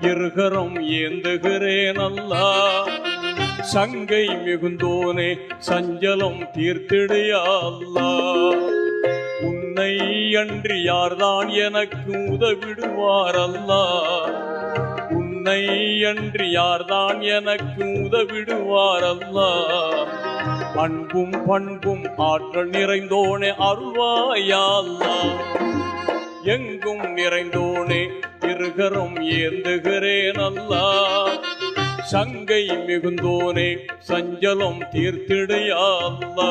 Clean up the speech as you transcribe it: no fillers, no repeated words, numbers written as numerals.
இருகரம் ஏந்துகிறேன் அல்லா. சங்கை மிகுந்தோனே சஞ்சலம் தீர்த்திடையா அல்லா. உன்னை அன்றி யார்தான் எனக்கு உதவிடுவார் அல்லா. உன்னை அன்றி யார்தான் எனக்கு உதவிடுவார் அல்லா. அன்பும் பண்பும் ஆற்றல் நிறைந்தோனே அருள்வாயா அல்லா. எங்கும் நிறைந்தோனே இருகரம் ஏந்துகிறேன் அல்லா. சங்கை மிகுந்தோனே சஞ்சலம் தீர்த்திடையா அல்லா.